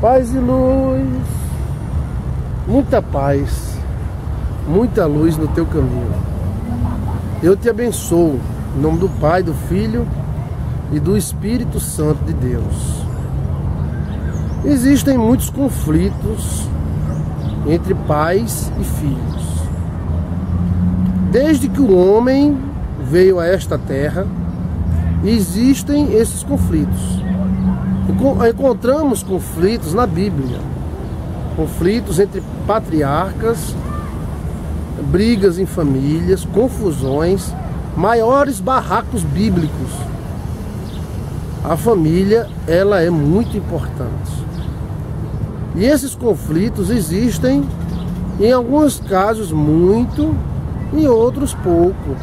Paz e luz, muita paz, muita luz no teu caminho. Eu te abençoo, em nome do Pai, do Filho e do Espírito Santo de Deus. Existem muitos conflitos entre pais e filhos. Desde que o homem veio a esta terra, existem esses conflitos. Encontramos conflitos na Bíblia, conflitos entre patriarcas, brigas em famílias, confusões, maiores barracos bíblicos. A família, ela é muito importante. E esses conflitos existem, em alguns casos muito, em outros pouco,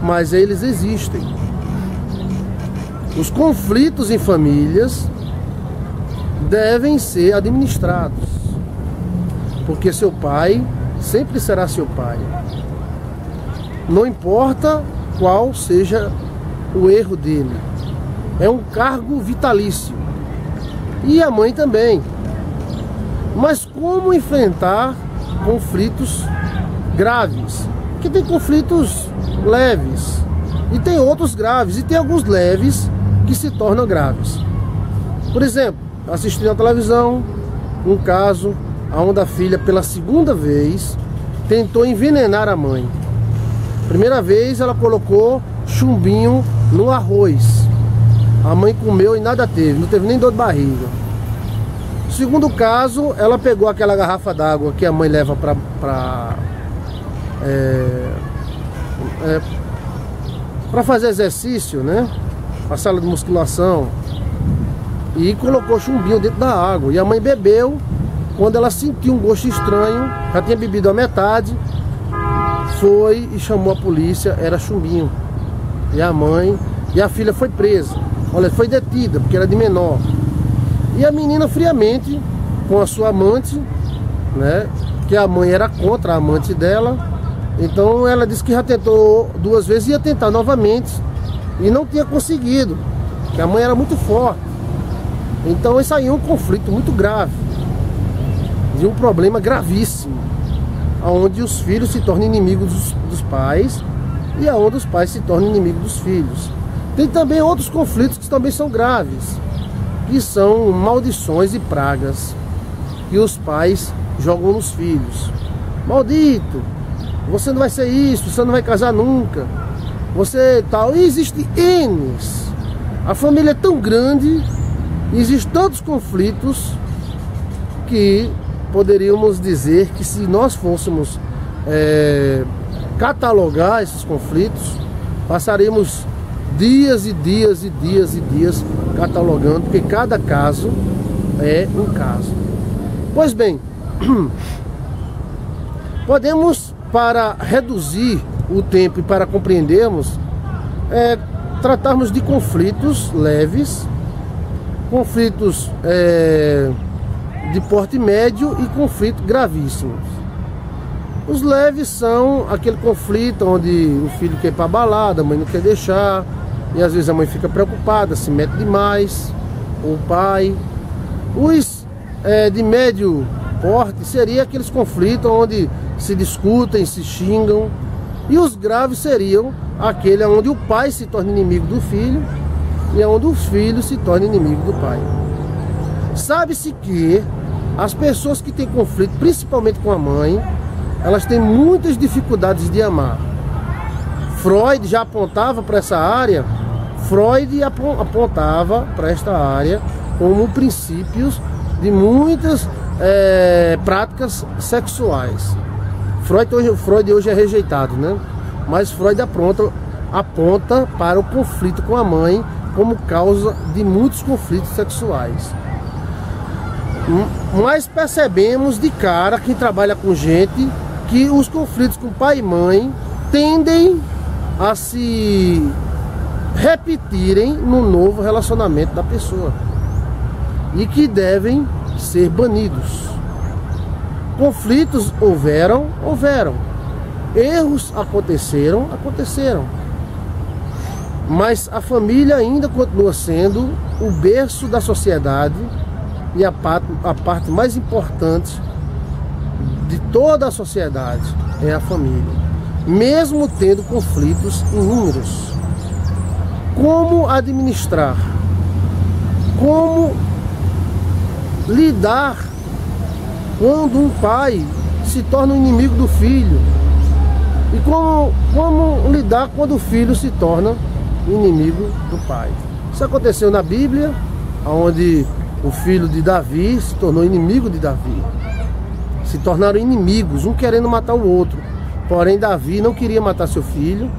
mas eles existem. Os conflitos em famílias devem ser administrados, porque seu pai sempre será seu pai. Não importa qual seja o erro dele, é um cargo vitalício. E a mãe também. Mas como enfrentar conflitos graves? Porque tem conflitos leves e tem outros graves, e tem alguns leves que se tornam graves. Por exemplo, assisti na televisão um caso onde a filha, pela segunda vez, tentou envenenar a mãe. Primeira vez ela colocou chumbinho no arroz. A mãe comeu e nada teve, não teve nem dor de barriga. Segundo caso, ela pegou aquela garrafa d'água que a mãe leva para fazer exercício, né? A sala de musculação, e colocou chumbinho dentro da água. E a mãe bebeu. Quando ela sentiu um gosto estranho, já tinha bebido a metade, foi e chamou a polícia. Era chumbinho. E a mãe e a filha foi presa. Olha, foi detida porque era de menor. E a menina friamente, com a sua amante, né, que a mãe era contra a amante dela. Então ela disse que já tentou 2 vezes e ia tentar novamente e não tinha conseguido, porque a mãe era muito forte. Então isso aí é um conflito muito grave, de um problema gravíssimo, onde os filhos se tornam inimigos dos pais e onde os pais se tornam inimigos dos filhos. Tem também outros conflitos que também são graves, que são maldições e pragas que os pais jogam nos filhos. Maldito, você não vai ser isso, você não vai casar nunca, você tal. E existe N's. A família é tão grande, existem tantos conflitos, que poderíamos dizer que se nós fôssemos catalogar esses conflitos, passaríamos dias e dias e dias e dias catalogando, porque cada caso é um caso. Pois bem, podemos, para reduzir o tempo e para compreendermos, tratarmos de conflitos leves, conflitos de porte médio e conflitos gravíssimos. Os leves são aquele conflito onde o filho quer ir para a balada, a mãe não quer deixar, e às vezes a mãe fica preocupada, se mete demais, ou o pai. Os de médio porte seria aqueles conflitos onde se discutem, se xingam. E os graves seriam aquele onde o pai se torna inimigo do filho e onde o filho se torna inimigo do pai. Sabe-se que as pessoas que têm conflito, principalmente com a mãe, elas têm muitas dificuldades de amar. Freud já apontava para essa área. Freud apontava para esta área como princípios de muitas práticas sexuais. Freud hoje é rejeitado, né? Mas Freud aponta para o conflito com a mãe como causa de muitos conflitos sexuais. Mas percebemos de cara, quem trabalha com gente, que os conflitos com pai e mãe tendem a se repetirem no novo relacionamento da pessoa e que devem ser banidos. Conflitos houveram. Erros aconteceram. Mas a família ainda continua sendo o berço da sociedade e a parte mais importante de toda a sociedade é a família, mesmo tendo conflitos inúmeros. Como administrar? Como lidar quando um pai se torna um inimigo do filho? E como lidar quando o filho se torna inimigo do pai? Isso aconteceu na Bíblia, onde o filho de Davi se tornou inimigo de Davi. Se tornaram inimigos, um querendo matar o outro. Porém, Davi não queria matar seu filho,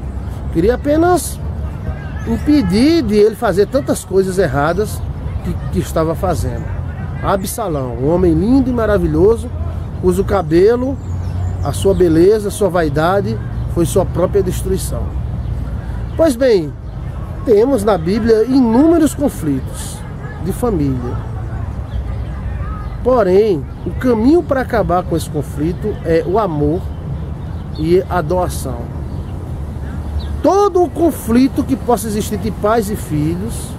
queria apenas impedir de ele fazer tantas coisas erradas que estava fazendo. Absalão, um homem lindo e maravilhoso, cujo cabelo, a sua beleza, a sua vaidade foi sua própria destruição. Pois bem, temos na Bíblia inúmeros conflitos de família. Porém, o caminho para acabar com esse conflito é o amor e a doação. Todo o conflito que possa existir entre pais e filhos,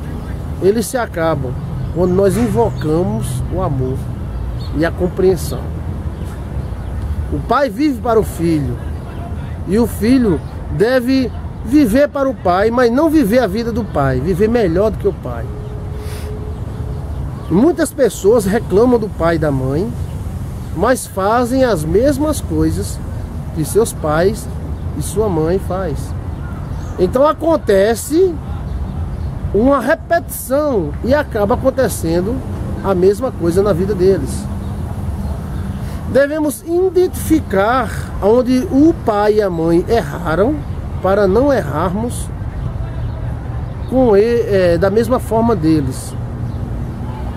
eles se acabam quando nós invocamos o amor e a compreensão. O pai vive para o filho e o filho deve viver para o pai, mas não viver a vida do pai, viver melhor do que o pai. Muitas pessoas reclamam do pai e da mãe, mas fazem as mesmas coisas que seus pais e sua mãe faz. Então acontece uma repetição e acaba acontecendo a mesma coisa na vida deles. Devemos identificar onde o pai e a mãe erraram para não errarmos da mesma forma deles.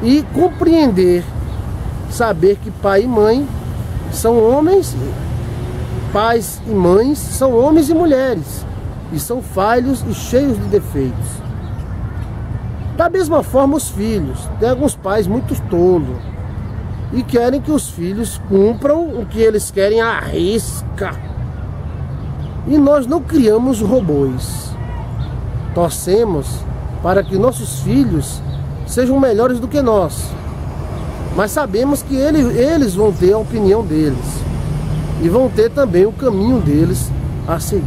E compreender, saber que pai e mãe são homens, pais e mães são homens e mulheres, e são falhos e cheios de defeitos. Da mesma forma os filhos, tem alguns pais muito tolos e querem que os filhos cumpram o que eles querem à risca. E nós não criamos robôs, torcemos para que nossos filhos sejam melhores do que nós, mas sabemos que eles vão ter a opinião deles e vão ter também o caminho deles a seguir.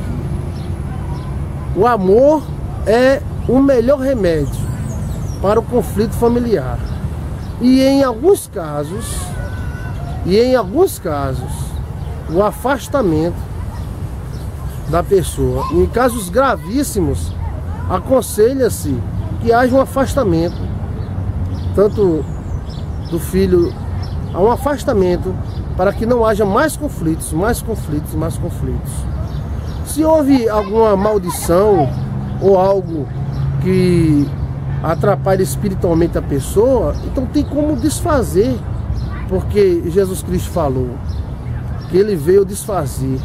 O amor é o melhor remédio para o conflito familiar. E em alguns casos, o afastamento da pessoa. Em casos gravíssimos, aconselha-se que haja um afastamento, tanto do filho, a um afastamento, para que não haja mais conflitos. Se houve alguma maldição ou algo que atrapalha espiritualmente a pessoa, então tem como desfazer, porque Jesus Cristo falou que ele veio desfazer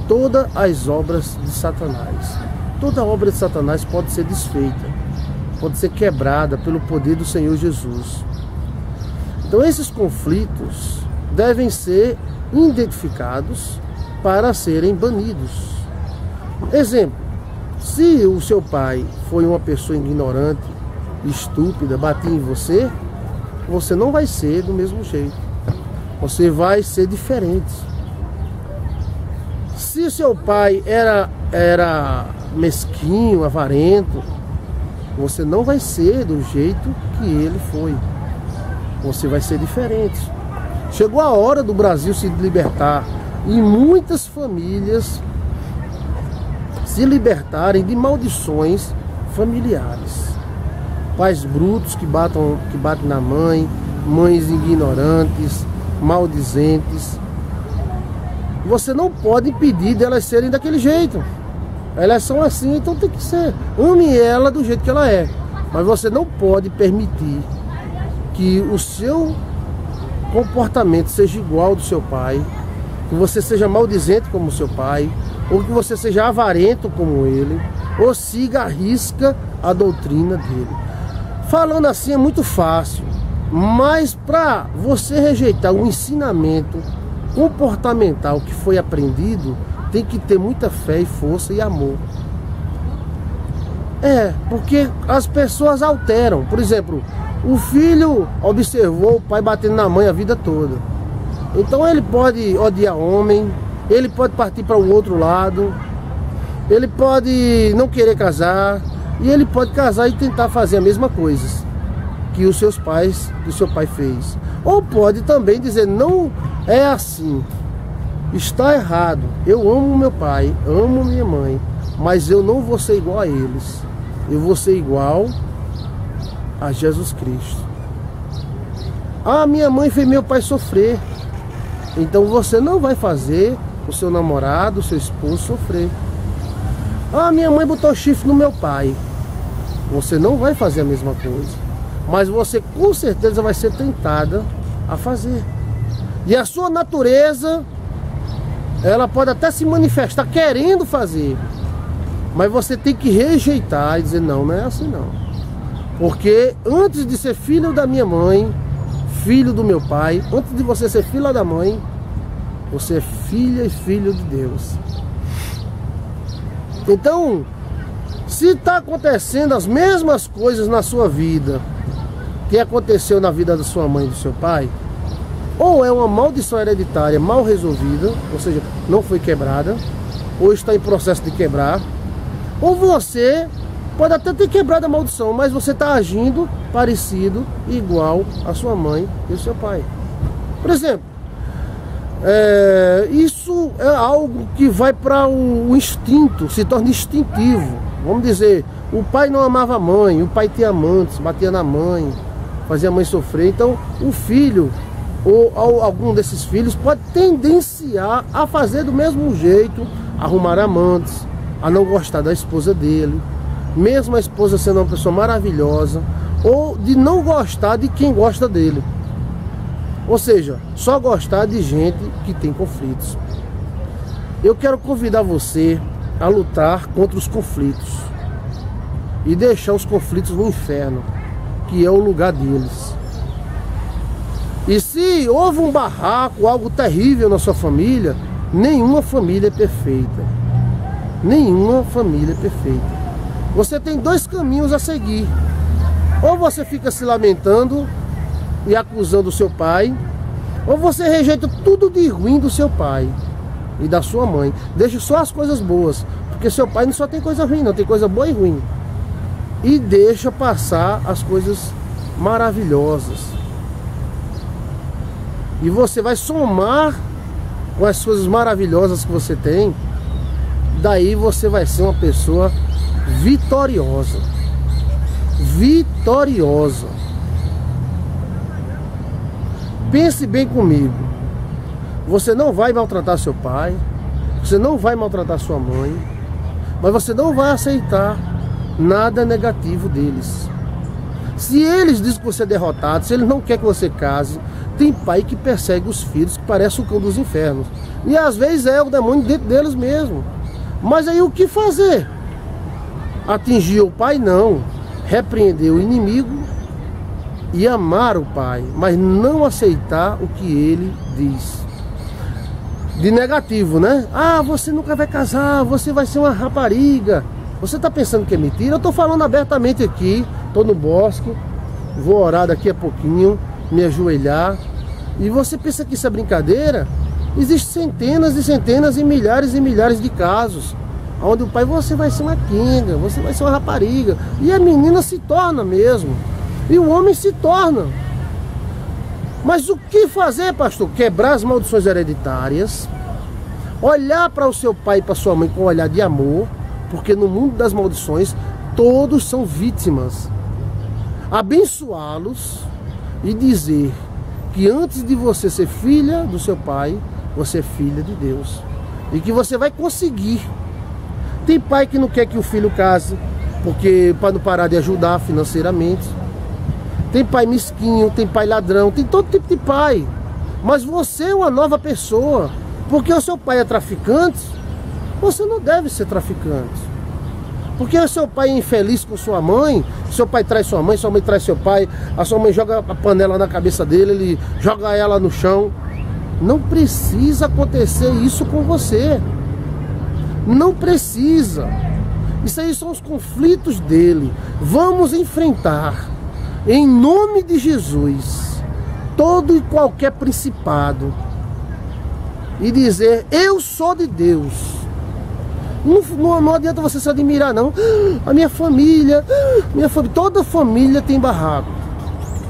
todas as obras de Satanás. Toda obra de Satanás pode ser desfeita, pode ser quebrada pelo poder do Senhor Jesus. Então esses conflitos devem ser identificados para serem banidos. Exemplo, se o seu pai foi uma pessoa ignorante, estúpida, batia em você, você não vai ser do mesmo jeito. Você vai ser diferente. Se seu pai era mesquinho, avarento, você não vai ser do jeito que ele foi. Você vai ser diferente. Chegou a hora do Brasil se libertar e muitas famílias se libertarem de maldições familiares. Pais brutos que batem na mãe, mães ignorantes, maldizentes. Você não pode impedir delas serem daquele jeito. Elas são assim, então tem que ser. Ame ela do jeito que ela é. Mas você não pode permitir que o seu comportamento seja igual ao do seu pai, que você seja maldizente como o seu pai, ou que você seja avarento como ele, ou siga à risca a doutrina dele. Falando assim é muito fácil, mas para você rejeitar o ensinamento comportamental que foi aprendido, tem que ter muita fé e força e amor. Porque as pessoas alteram. Por exemplo, O filho observou o pai batendo na mãe a vida toda. Então ele pode odiar homem, ele pode partir para o outro lado, ele pode não querer casar, e ele pode casar e tentar fazer a mesma coisa que o seu pai fez. Ou pode também dizer, não é assim, está errado, eu amo meu pai, amo minha mãe, mas eu não vou ser igual a eles, eu vou ser igual a Jesus Cristo. Ah, minha mãe fez meu pai sofrer, então você não vai fazer o seu namorado, o seu esposo sofrer. Ah, minha mãe botou chifre no meu pai, você não vai fazer a mesma coisa, mas você com certeza vai ser tentada a fazer. E a sua natureza, ela pode até se manifestar querendo fazer, mas você tem que rejeitar e dizer, não, não é assim não. Porque antes de ser filho da minha mãe, filho do meu pai, antes de você ser filha da mãe, você é filha e filho de Deus. Então, se está acontecendo as mesmas coisas na sua vida que aconteceu na vida da sua mãe e do seu pai, ou é uma maldição hereditária mal resolvida, ou seja, não foi quebrada, ou está em processo de quebrar, ou você pode até ter quebrado a maldição, mas você está agindo parecido, igual a sua mãe e o seu pai. Por exemplo, isso é algo que vai para o instinto, se torna instintivo. Vamos dizer, o pai não amava a mãe, o pai tinha amantes, batia na mãe, fazia a mãe sofrer. Então o filho, ou algum desses filhos, pode tendenciar a fazer do mesmo jeito, arrumar amantes, a não gostar da esposa dele, mesmo a esposa sendo uma pessoa maravilhosa, ou de não gostar de quem gosta dele. Ou seja, só gostar de gente que tem conflitos. Eu quero convidar você a lutar contra os conflitos e deixar os conflitos no inferno, que é o lugar deles. E se houve um barraco, algo terrível na sua família, nenhuma família é perfeita. Nenhuma família é perfeita. Você tem dois caminhos a seguir. Ou você fica se lamentando e acusando o seu pai, ou você rejeita tudo de ruim do seu pai e da sua mãe. Deixa só as coisas boas, porque seu pai não só tem coisa ruim, não, tem coisa boa e ruim. E deixa passar as coisas maravilhosas. E você vai somar com as coisas maravilhosas que você tem. Daí você vai ser uma pessoa vitoriosa. Vitoriosa. Pense bem comigo. Você não vai maltratar seu pai, você não vai maltratar sua mãe, mas você não vai aceitar nada negativo deles. Se eles dizem que você é derrotado, se eles não querem que você case, tem pai que persegue os filhos, que parece o cão dos infernos. E às vezes é o demônio dentro deles mesmo. Mas aí o que fazer? Atingir o pai? Não. Repreender o inimigo e amar o pai, mas não aceitar o que ele diz. De negativo, né? Ah, você nunca vai casar, você vai ser uma rapariga. Você está pensando que é mentira? Eu estou falando abertamente aqui, estou no bosque, vou orar daqui a pouquinho, me ajoelhar. E você pensa que isso é brincadeira? Existem centenas e centenas e milhares de casos onde o pai, você vai ser uma quenga, você vai ser uma rapariga. E a menina se torna mesmo. E o homem se torna. Mas o que fazer, pastor? Quebrar as maldições hereditárias, olhar para o seu pai e para sua mãe com um olhar de amor, porque no mundo das maldições todos são vítimas. Abençoá-los e dizer que antes de você ser filha do seu pai, você é filha de Deus. E que você vai conseguir. Tem pai que não quer que o filho case, porque para não parar de ajudar financeiramente. Tem pai mesquinho, tem pai ladrão, tem todo tipo de pai. Mas você é uma nova pessoa. Porque o seu pai é traficante, você não deve ser traficante. Porque o seu pai é infeliz com sua mãe, seu pai traz sua mãe traz seu pai, a sua mãe joga a panela na cabeça dele, ele joga ela no chão. Não precisa acontecer isso com você. Não precisa. Isso aí são os conflitos dele. Vamos enfrentar. em nome de Jesus, todo e qualquer principado, e dizer: eu sou de Deus. Não adianta você se admirar, não. A minha família, toda família tem barraco,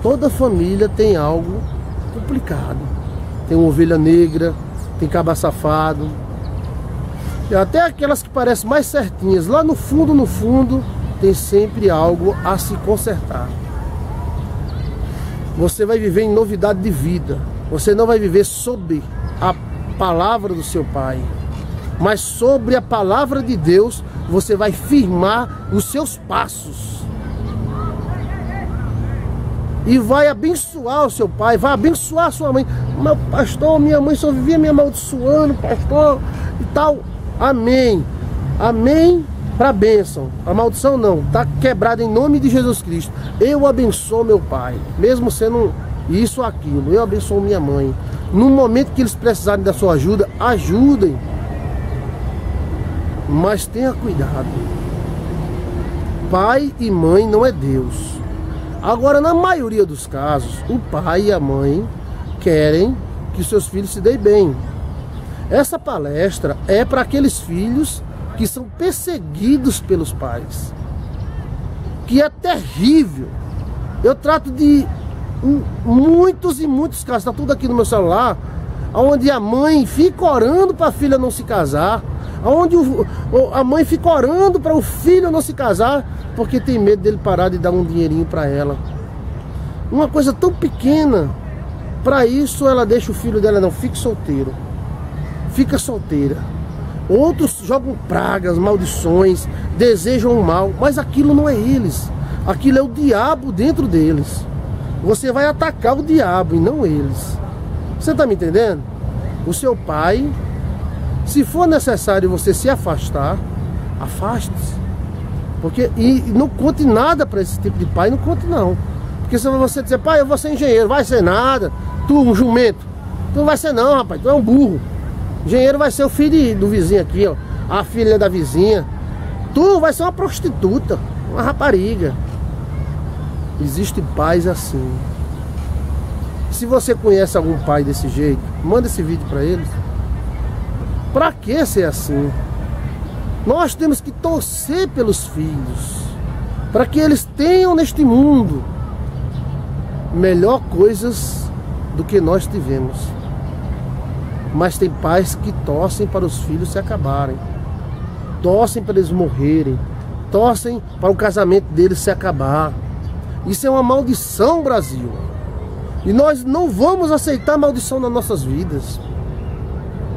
toda família tem algo complicado. Tem uma ovelha negra, tem cabra safado, e até aquelas que parecem mais certinhas, lá no fundo, tem sempre algo a se consertar. Você vai viver em novidade de vida. Você não vai viver sob a palavra do seu pai, mas sobre a palavra de Deus você vai firmar os seus passos. E vai abençoar o seu pai, vai abençoar a sua mãe. Mas pastor, minha mãe só vivia me amaldiçoando, pastor, e tal. Amém. Amém para a bênção. A maldição não, está quebrada em nome de Jesus Cristo. Eu abençoo meu pai, mesmo sendo isso ou aquilo. Eu abençoo minha mãe. No momento que eles precisarem da sua ajuda, ajudem. Mas tenha cuidado. Pai e mãe não é Deus. Agora, na maioria dos casos, o pai e a mãe querem que seus filhos se deem bem. Essa palestra é para aqueles filhos que são perseguidos pelos pais, que é terrível. Eu trato de muitos e muitos casos, está tudo aqui no meu celular, onde a mãe fica orando para a filha não se casar, onde a mãe fica orando para o filho não se casar, porque tem medo dele parar de dar um dinheirinho para ela. Uma coisa tão pequena. Para isso ela deixa o filho dela: não, fique solteiro, fica solteira. Outros jogam pragas, maldições, desejam o mal, mas aquilo não é eles, aquilo é o diabo dentro deles. Você vai atacar o diabo e não eles. Você está me entendendo? O seu pai, se for necessário você se afastar, afaste-se. Porque, e não conte nada para esse tipo de pai, não conte não. Porque se você dizer: pai, eu vou ser engenheiro, vai ser nada. Tu, um jumento, tu não vai ser não, rapaz, tu é um burro. Engenheiro vai ser o filho do vizinho aqui, ó, a filha da vizinha. Tu vai ser uma prostituta, uma rapariga. Existem pais assim. Se você conhece algum pai desse jeito, manda esse vídeo para eles. Pra que ser assim? Nós temos que torcer pelos filhos, para que eles tenham neste mundo melhor coisas do que nós tivemos. Mas tem pais que torcem para os filhos se acabarem, torcem para eles morrerem, torcem para o casamento deles se acabar. Isso é uma maldição, Brasil. E nós não vamos aceitar maldição nas nossas vidas.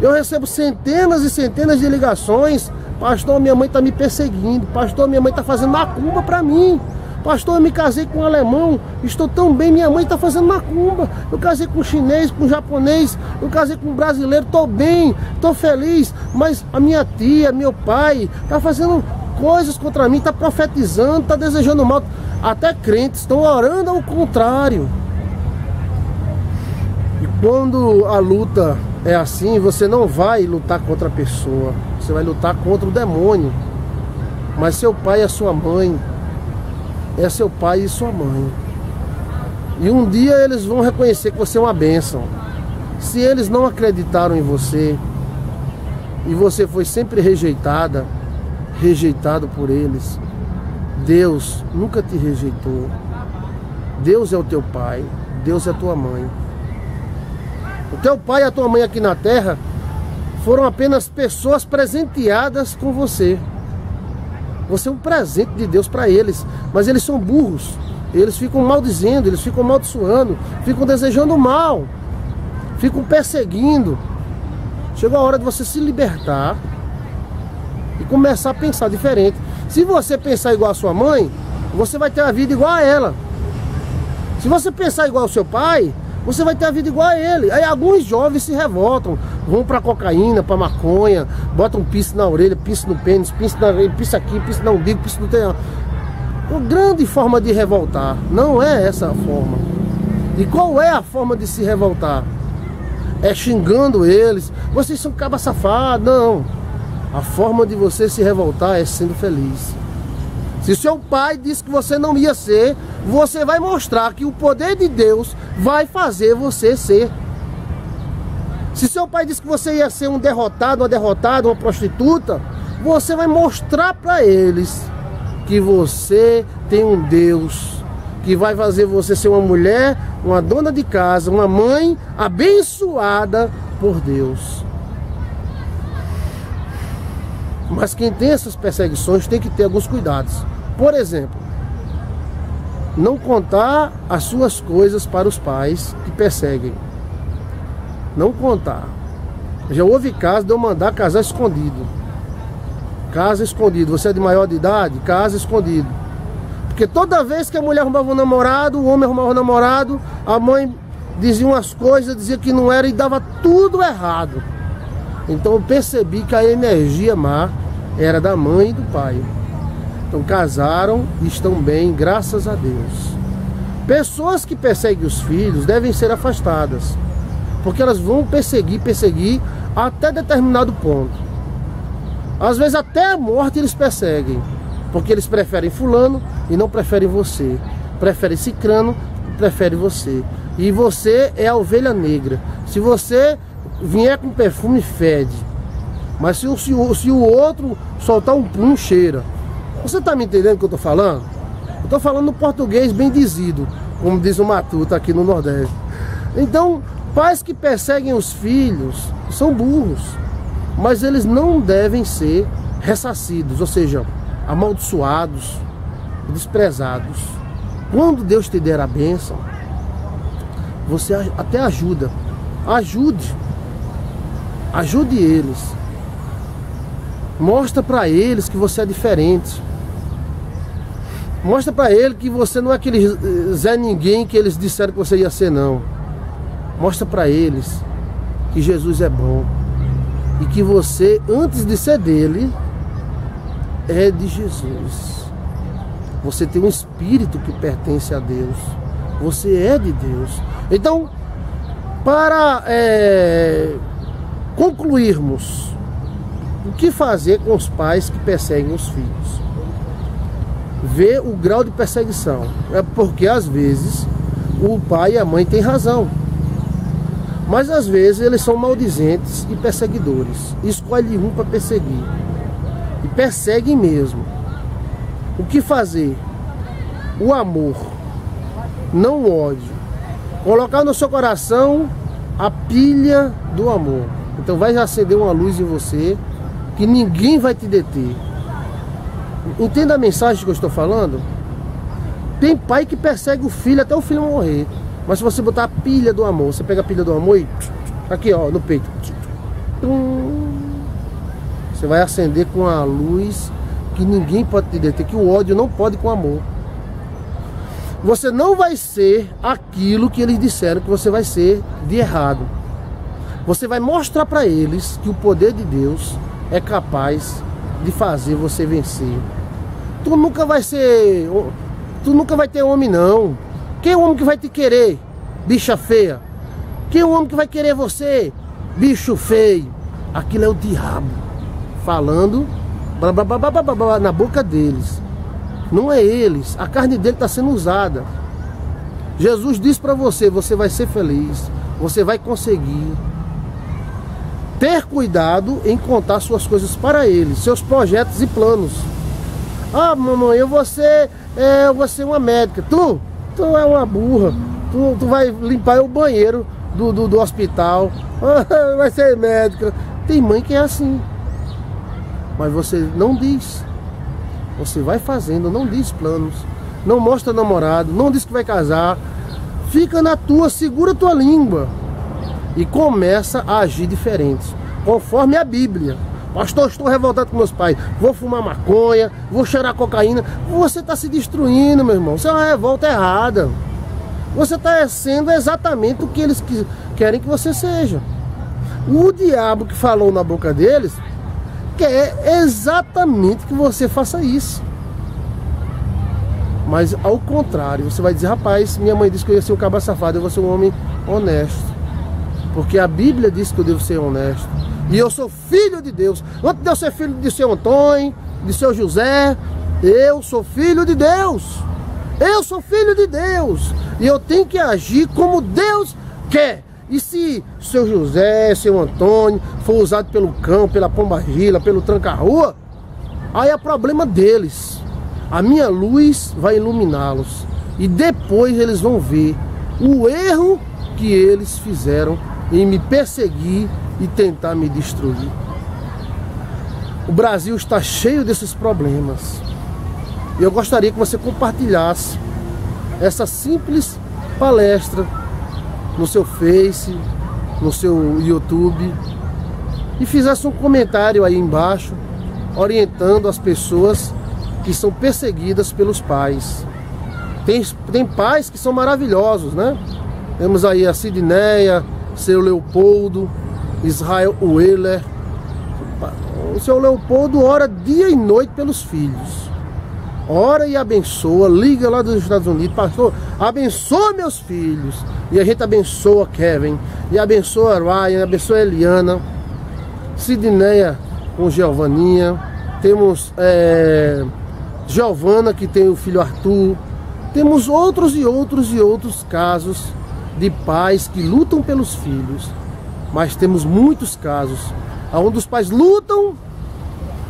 Eu recebo centenas e centenas de ligações: pastor, minha mãe está me perseguindo, pastor, minha mãe está fazendo macumba para mim, pastor, eu me casei com um alemão, estou tão bem, minha mãe está fazendo macumba, eu casei com um chinês, com um japonês, eu casei com um brasileiro, estou bem, estou feliz, mas a minha tia, meu pai, está fazendo coisas contra mim, está profetizando, está desejando mal. Até crentes estão orando ao contrário. E quando a luta é assim, você não vai lutar contra a pessoa, você vai lutar contra o demônio. Mas seu pai e a sua mãe é seu pai e sua mãe. E um dia eles vão reconhecer que você é uma bênção. Se eles não acreditaram em você e você foi sempre rejeitado por eles, Deus nunca te rejeitou. Deus é o teu pai, Deus é a tua mãe. O teu pai e a tua mãe aqui na terra foram apenas pessoas presenteadas com você. Você é um presente de Deus para eles, mas eles são burros. Eles ficam maldizendo, eles ficam amaldiçoando, ficam desejando mal, ficam perseguindo. Chegou a hora de você se libertar e começar a pensar diferente. Se você pensar igual a sua mãe, você vai ter a vida igual a ela. Se você pensar igual ao seu pai, você vai ter a vida igual a ele. Aí alguns jovens se revoltam, vão pra cocaína, pra maconha, botam piercing na orelha, piercing no pênis, piercing na orelha, piercing aqui, piercing no umbigo, piercing no tenho. Uma grande forma de revoltar. Não é essa a forma. E qual é a forma de se revoltar? É xingando eles: vocês são cabra safado. Não. A forma de você se revoltar é sendo feliz. Se seu pai disse que você não ia ser, você vai mostrar que o poder de Deus vai fazer você ser. Se seu pai disse que você ia ser um derrotado, uma derrotada, uma prostituta, você vai mostrar para eles que você tem um Deus que vai fazer você ser uma mulher, uma dona de casa, uma mãe abençoada por Deus. Mas quem tem essas perseguições tem que ter alguns cuidados. Por exemplo, não contar as suas coisas para os pais que perseguem. Não contar. Já houve caso de eu mandar casar escondido. Casa escondido. Você é de maior de idade? Casa escondido. Porque toda vez que a mulher arrumava um namorado, o homem arrumava um namorado, a mãe dizia umas coisas, dizia que não era e dava tudo errado. Então eu percebi que a energia má era da mãe e do pai. Então casaram e estão bem, graças a Deus. Pessoas que perseguem os filhos devem ser afastadas, porque elas vão perseguir até determinado ponto. Às vezes até a morte eles perseguem, porque eles preferem fulano e não preferem você. Preferem cicrano e preferem você. E você é a ovelha negra. Se você vier com perfume, fede. Mas se o outro soltar um pum, cheira. Você está me entendendo o que eu estou falando? Eu estou falando no português bem dizido, como diz o Matuta aqui no Nordeste. Então, pais que perseguem os filhos são burros, mas eles não devem ser ressarcidos, ou seja, amaldiçoados, desprezados. Quando Deus te der a bênção, você até ajude eles, mostra para eles que você é diferente, mostra para eles que você não é aquele Zé Ninguém que eles disseram que você ia ser, não. Mostra para eles que Jesus é bom e que você, antes de ser dele, é de Jesus. Você tem um espírito que pertence a Deus. Você é de Deus. Então, para concluirmos, o que fazer com os pais que perseguem os filhos? Ver o grau de perseguição. É porque às vezes o pai e a mãe têm razão, mas às vezes eles são maldizentes e perseguidores. Escolhe um para perseguir e perseguem mesmo. O que fazer? O amor, não o ódio. Colocar no seu coração a pilha do amor. Então vai acender uma luz em você que ninguém vai te deter. Entenda a mensagem que eu estou falando? Tem pai que persegue o filho até o filho morrer. Mas se você botar a pilha do amor, você pega a pilha do amor e aqui ó, no peito, você vai acender com a luz que ninguém pode te deter, que o ódio não pode com o amor. Você não vai ser aquilo que eles disseram que você vai ser de errado. Você vai mostrar para eles que o poder de Deus é capaz de fazer você vencer. Tu nunca vai ter homem, não. Quem é o homem que vai te querer, bicha feia? Quem é o homem que vai querer você, bicho feio? Aquilo é o diabo falando blá, blá, blá, blá, blá, blá, na boca deles. Não é eles. A carne dele está sendo usada. Jesus diz para você, você vai ser feliz, você vai conseguir. Ter cuidado em contar suas coisas para eles, seus projetos e planos. Ah, mamãe, eu vou ser uma médica. Tu é uma burra. Tu vai limpar o banheiro do hospital. Vai ser médica. Tem mãe que é assim. Mas você não diz. Você vai fazendo, não diz planos. Não mostra namorado, não diz que vai casar. Fica na tua, segura a tua língua. E começa a agir diferente, conforme a Bíblia. Pastor, estou revoltado com meus pais. Vou fumar maconha, vou cheirar cocaína. Você está se destruindo, meu irmão. Isso é uma revolta errada. Você está sendo exatamente o que eles querem que você seja. O diabo que falou na boca deles quer exatamente que você faça isso. Mas ao contrário, você vai dizer, rapaz, minha mãe disse que eu ia ser um cabra safado, eu vou ser um homem honesto. Porque a Bíblia diz que eu devo ser honesto. E eu sou filho de Deus. Antes de eu ser filho de seu Antônio, de seu José, eu sou filho de Deus. Eu sou filho de Deus e eu tenho que agir como Deus quer. E se seu José, seu Antônio for usado pelo cão, pela pombagira, pelo tranca-rua, aí é problema deles. A minha luz vai iluminá-los e depois eles vão ver o erro que eles fizeram em me perseguir e tentar me destruir. O Brasil está cheio desses problemas. E eu gostaria que você compartilhasse essa simples palestra no seu Face, no seu YouTube, e fizesse um comentário aí embaixo, orientando as pessoas que são perseguidas pelos pais. Tem pais que são maravilhosos, né? Temos aí a Sidneia, seu Leopoldo, Israel Weiler. O seu Leopoldo ora dia e noite pelos filhos. Ora e abençoa, liga lá dos Estados Unidos, pastor, abençoa meus filhos. E a gente abençoa Kevin, e abençoa Ryan, abençoa Eliana, Sidneia com Giovaninha. Temos Giovana, que tem o filho Arthur. Temos outros e outros e outros casos de pais que lutam pelos filhos. Mas temos muitos casos onde os pais lutam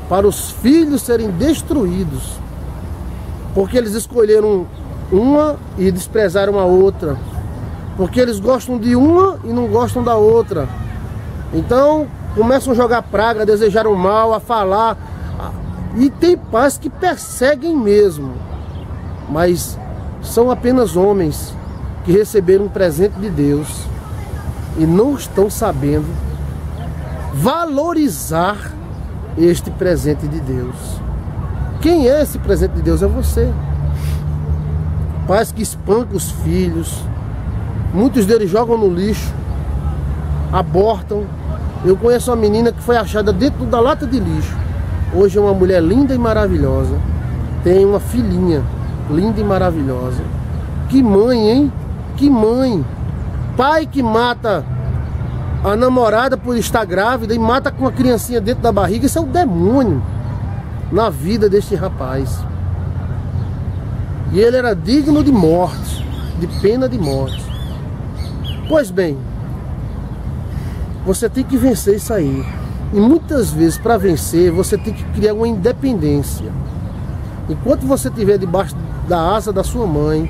para os filhos serem destruídos, porque eles escolheram uma e desprezaram a outra, porque eles gostam de uma e não gostam da outra. Então começam a jogar praga, a desejar o mal, a falar. E tem pais que perseguem mesmo, mas são apenas homens que receberam um presente de Deus e não estão sabendo valorizar este presente de Deus. Quem é esse presente de Deus? É você. Pais que espancam os filhos, muitos deles jogam no lixo, abortam. Eu conheço uma menina que foi achada dentro da lata de lixo. Hoje é uma mulher linda e maravilhosa. Tem uma filhinha linda e maravilhosa. Que mãe, hein? Que mãe. Pai que mata a namorada por estar grávida e mata com uma criancinha dentro da barriga. Isso é o demônio na vida deste rapaz. E ele era digno de morte, de pena de morte. Pois bem, você tem que vencer isso aí. E muitas vezes, para vencer, você tem que criar uma independência. Enquanto você estiver debaixo da asa da sua mãe,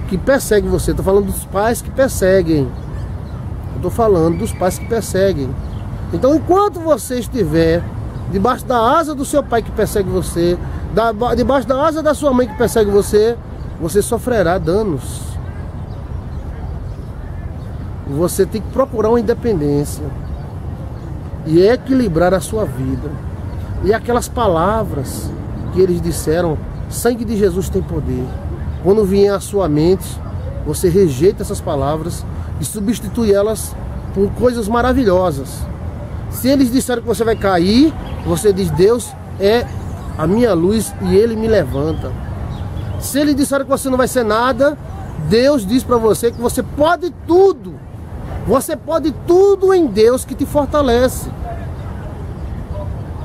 que persegue você, estou falando dos pais que perseguem. Estou falando dos pais que perseguem. Então, enquanto você estiver debaixo da asa do seu pai que persegue você, debaixo da asa da sua mãe que persegue você, você sofrerá danos. Você tem que procurar uma independência e equilibrar a sua vida. E aquelas palavras que eles disseram, sangue de Jesus tem poder. Quando vier à sua mente, você rejeita essas palavras e substitui elas por coisas maravilhosas. Se eles disseram que você vai cair, você diz: Deus é a minha luz e Ele me levanta. Se eles disseram que você não vai ser nada, Deus diz para você que você pode tudo. Você pode tudo em Deus que te fortalece.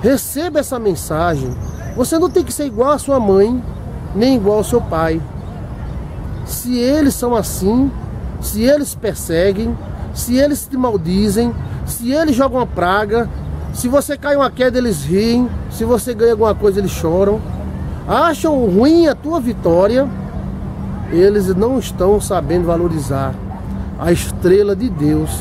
Receba essa mensagem. Você não tem que ser igual à sua mãe, nem igual ao seu pai. Se eles são assim, se eles perseguem, se eles te maldizem, se eles jogam uma praga, se você cai uma queda eles riem, se você ganha alguma coisa eles choram, acham ruim a tua vitória, eles não estão sabendo valorizar a estrela de Deus